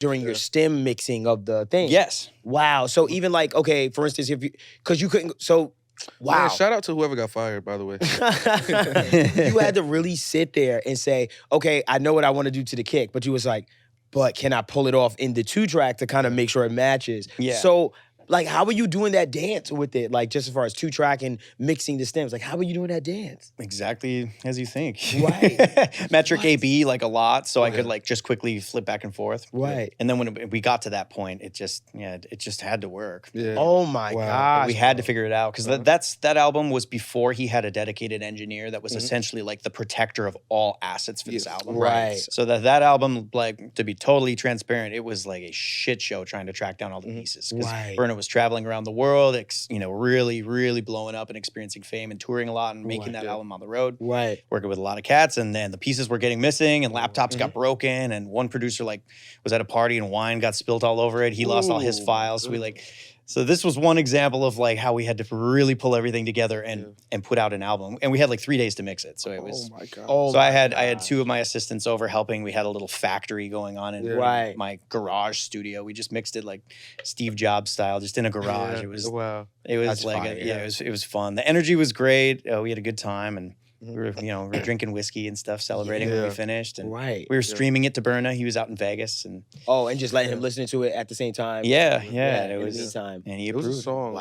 during your stem mixing of the thing. Yes. Wow. So even like, okay, for instance, if you, because you couldn't, so wow. Man, shout out to whoever got fired, by the way. You had to really sit there and say, okay, I know what I want to do to the kick, but you was like, but can I pull it off in the 2-track to kind of make sure it matches? Yeah. So, like, how are you doing that dance with it? Like, just as far as 2-track and mixing the stems, like, how are you doing that dance? Exactly as you think. Right. Metric AB like a lot, so I could like just quickly flip back and forth. Right. And then when we got to that point, it just had to work. Yeah. Oh my gosh. We had to figure it out because that album was before he had a dedicated engineer that was essentially like the protector of all assets for this album. Right. So that album, like, to be totally transparent, it was like a shit show trying to track down all the pieces. Because Burna was traveling around the world, really, really blowing up and experiencing fame and touring a lot and making that album on the road. Right. Working with a lot of cats, and then the pieces were getting missing and laptops got broken, and one producer like was at a party and wine got spilled all over it. He lost all his files. So this was one example of like how we had to really pull everything together and put out an album. And we had like 3 days to mix it. So it was, oh my God. Oh, so I had 2 of my assistants over helping. We had a little factory going on in my garage studio. We just mixed it like Steve Jobs style, just in a garage. Yeah. It was Wow. it was That's like fire, it was fun. The energy was great. We had a good time, and we were drinking whiskey and stuff, celebrating when we finished. And we were streaming it to Burna. He was out in Vegas, and and just letting him listen to it at the same time. yeah, in it the was. meantime. And he It was a approved. song. Wow.